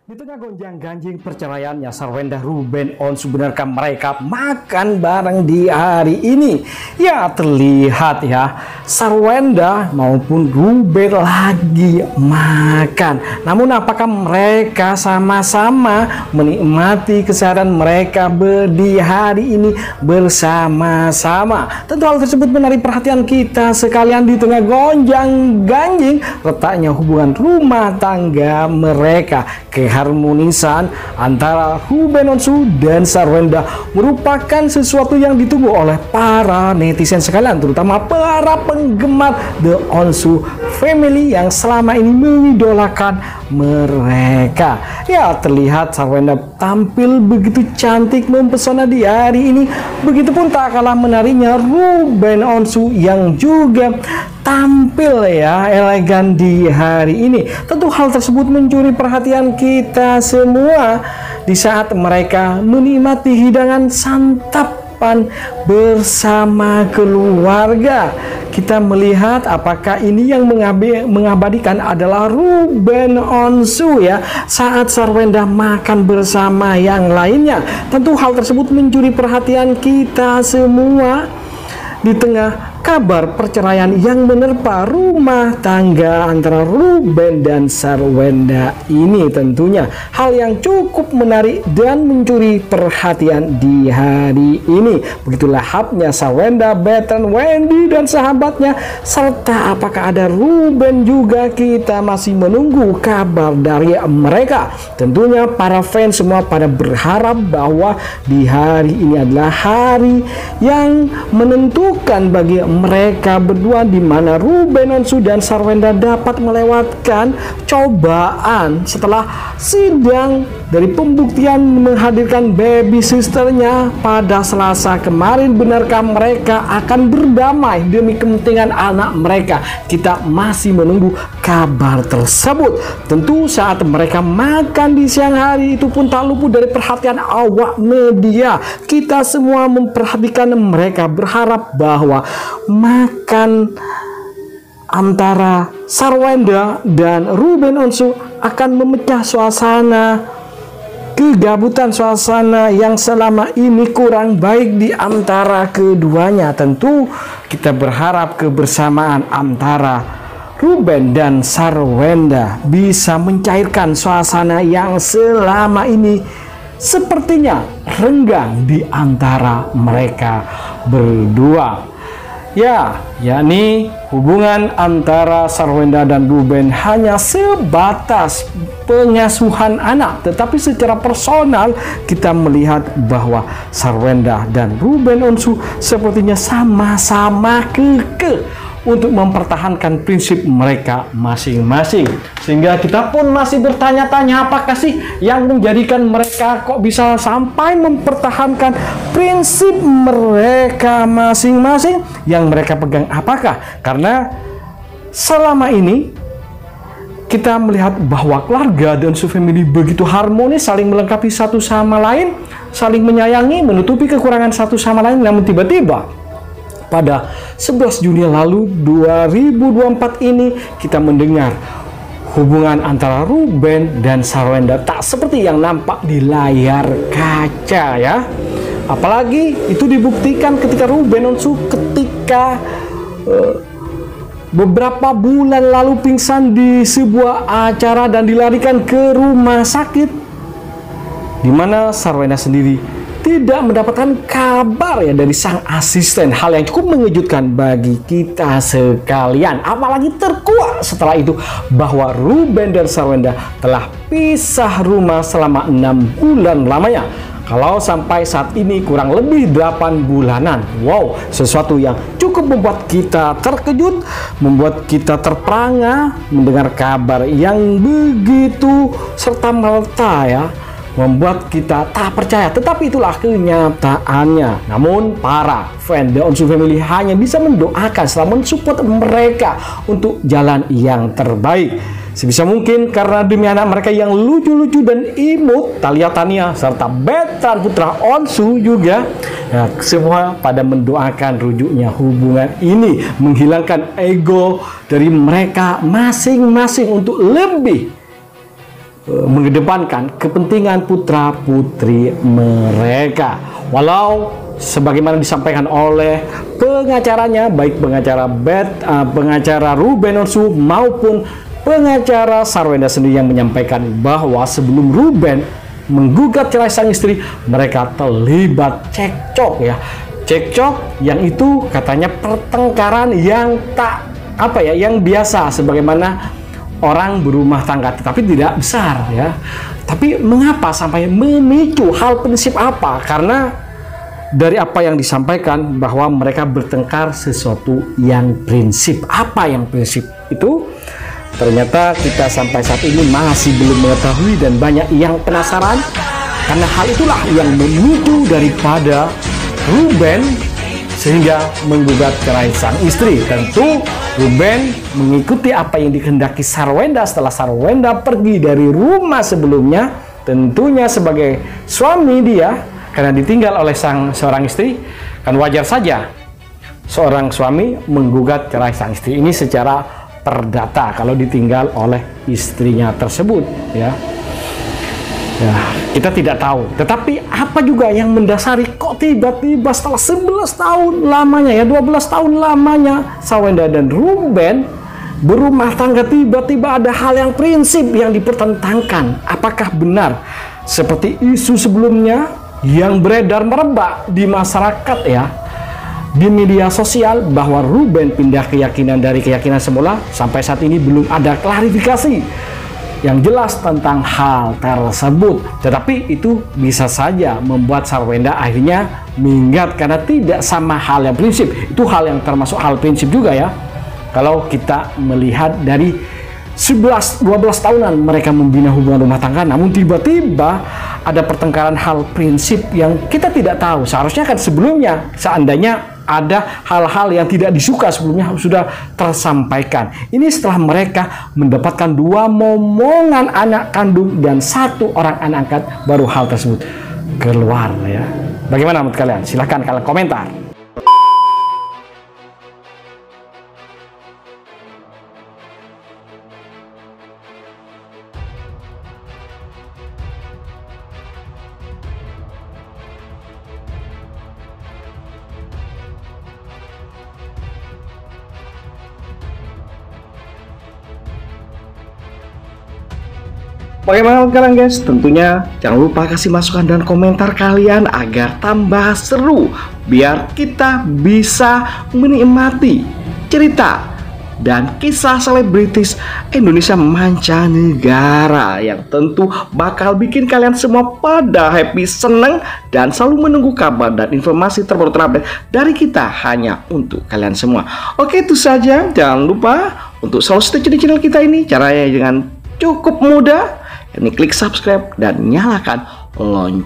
Di tengah gonjang-ganjing perceraiannya, Sarwenda, Ruben, Onsu, benarkah mereka makan bareng di hari ini? Ya, terlihat ya, Sarwenda maupun Ruben lagi makan. Namun apakah mereka sama-sama menikmati keseharian mereka di hari ini bersama-sama? Tentu hal tersebut menarik perhatian kita sekalian di tengah gonjang-ganjing retaknya hubungan rumah tangga mereka. Keharmonisan antara Ruben Onsu dan Sarwenda merupakan sesuatu yang ditunggu oleh para netizen sekalian, terutama para penggemar The Onsu Family yang selama ini mengidolakan mereka. Ya, terlihat Sarwenda tampil begitu cantik mempesona di hari ini. Begitupun tak kalah menariknya Ruben Onsu yang juga tampil ya elegan di hari ini. Tentu hal tersebut mencuri perhatian kita semua di saat mereka menikmati hidangan santapan bersama keluarga. Kita melihat apakah ini yang mengabadikan adalah Ruben Onsu ya saat Sarwenda makan bersama yang lainnya. Tentu hal tersebut mencuri perhatian kita semua di tengah kabar perceraian yang menerpa rumah tangga antara Ruben dan Sarwenda ini. Tentunya hal yang cukup menarik dan mencuri perhatian di hari ini. Begitulah lahapnya Sarwenda, Bethan, Wendy dan sahabatnya, serta apakah ada Ruben juga, kita masih menunggu kabar dari mereka. Tentunya para fans semua pada berharap bahwa di hari ini adalah hari yang menentukan bagi mereka berdua, di mana Ruben Onsu dan Sarwenda dapat melewatkan cobaan setelah sidang dari pembuktian menghadirkan baby sisternya pada Selasa kemarin. Benarkah mereka akan berdamai demi kepentingan anak mereka? Kita masih menunggu kabar tersebut. Tentu saat mereka makan di siang hari itu pun tak luput dari perhatian awak media. Kita semua memperhatikan mereka, berharap bahwa makan antara Sarwenda dan Ruben Onsu akan memecah suasana kegabutan, suasana yang selama ini kurang baik di antara keduanya. Tentu kita berharap kebersamaan antara Ruben dan Sarwenda bisa mencairkan suasana yang selama ini sepertinya renggang di antara mereka berdua. Ya, yakni hubungan antara Sarwenda dan Ruben hanya sebatas pengasuhan anak, tetapi secara personal kita melihat bahwa Sarwenda dan Ruben Onsu sepertinya sama-sama kekeh untuk mempertahankan prinsip mereka masing-masing. Sehingga kita pun masih bertanya-tanya, apakah sih yang menjadikan mereka kok bisa sampai mempertahankan prinsip mereka masing-masing yang mereka pegang? Apakah karena selama ini kita melihat bahwa keluarga The Onsu Family begitu harmonis, saling melengkapi satu sama lain, saling menyayangi, menutupi kekurangan satu sama lain. Namun tiba-tiba pada 11 Juni lalu 2024 ini kita mendengar hubungan antara Ruben dan Sarwenda tak seperti yang nampak di layar kaca ya. Apalagi itu dibuktikan ketika Ruben Onsu ketika beberapa bulan lalu pingsan di sebuah acara dan dilarikan ke rumah sakit, di mana Sarwenda sendiri tidak mendapatkan kabar ya dari sang asisten. Hal yang cukup mengejutkan bagi kita sekalian. Apalagi terkuak setelah itu bahwa Ruben dan Sarwenda telah pisah rumah selama 6 bulan lamanya. Kalau sampai saat ini kurang lebih 8 bulanan. Wow, sesuatu yang cukup membuat kita terkejut, membuat kita terperangah mendengar kabar yang begitu serta-merta ya, membuat kita tak percaya. Tetapi itulah kenyataannya. Namun para fan The Onsu Family hanya bisa mendoakan, selalu mensupport mereka untuk jalan yang terbaik sebisa mungkin, karena demi anak mereka yang lucu-lucu dan imut, Thalia Tania serta Bethan putra Onsu juga ya, semua pada mendoakan rujuknya hubungan ini, menghilangkan ego dari mereka masing-masing untuk lebih mengedepankan kepentingan putra-putri mereka. Walau sebagaimana disampaikan oleh pengacaranya, baik pengacara Ruben Onsu maupun pengacara Sarwenda sendiri yang menyampaikan bahwa sebelum Ruben menggugat cerai sang istri, mereka terlibat cekcok ya. Cekcok yang itu katanya pertengkaran yang yang biasa sebagaimana orang berumah tangga, tetapi tidak besar ya. Tapi mengapa sampai memicu hal prinsip apa? Karena dari apa yang disampaikan bahwa mereka bertengkar sesuatu yang prinsip. Apa yang prinsip itu? Ternyata kita sampai saat ini masih belum mengetahui dan banyak yang penasaran. Karena hal itulah yang memicu daripada Ruben sehingga menggugat cerai sang istri. Tentu Ruben mengikuti apa yang dikehendaki Sarwenda setelah Sarwenda pergi dari rumah sebelumnya. Tentunya sebagai suami dia, karena ditinggal oleh seorang istri, kan wajar saja seorang suami menggugat cerai sang istri. Ini secara perdata kalau ditinggal oleh istrinya tersebut ya. Ya, kita tidak tahu. Tetapi apa juga yang mendasari kok tiba-tiba setelah 11 tahun lamanya ya, 12 tahun lamanya Sarwenda dan Ruben berumah tangga, tiba-tiba ada hal yang prinsip yang dipertentangkan. Apakah benar seperti isu sebelumnya yang beredar merebak di masyarakat ya, di media sosial, bahwa Ruben pindah keyakinan dari keyakinan semula? Sampai saat ini belum ada klarifikasi yang jelas tentang hal tersebut. Tetapi itu bisa saja membuat Sarwenda akhirnya minggat karena tidak sama hal yang prinsip. Itu hal yang termasuk hal prinsip juga ya. Kalau kita melihat dari 11-12 tahunan mereka membina hubungan rumah tangga, namun tiba-tiba ada pertengkaran hal prinsip yang kita tidak tahu. Seharusnya kan sebelumnya, seandainya ada hal-hal yang tidak disuka sebelumnya sudah tersampaikan. Ini setelah mereka mendapatkan 2 momongan anak kandung dan 1 orang anak angkat, baru hal tersebut keluar ya. Bagaimana menurut kalian? Silahkan kalian komentar. Bagaimana kalian guys? Tentunya jangan lupa kasih masukan dan komentar kalian agar tambah seru, biar kita bisa menikmati cerita dan kisah selebritis Indonesia mancanegara yang tentu bakal bikin kalian semua pada happy, seneng, dan selalu menunggu kabar dan informasi terbaru terupdate dari kita hanya untuk kalian semua. Oke, itu saja. Jangan lupa untuk selalu stay tune di channel kita ini. Caranya dengan cukup mudah. Ini klik subscribe dan nyalakan lonceng.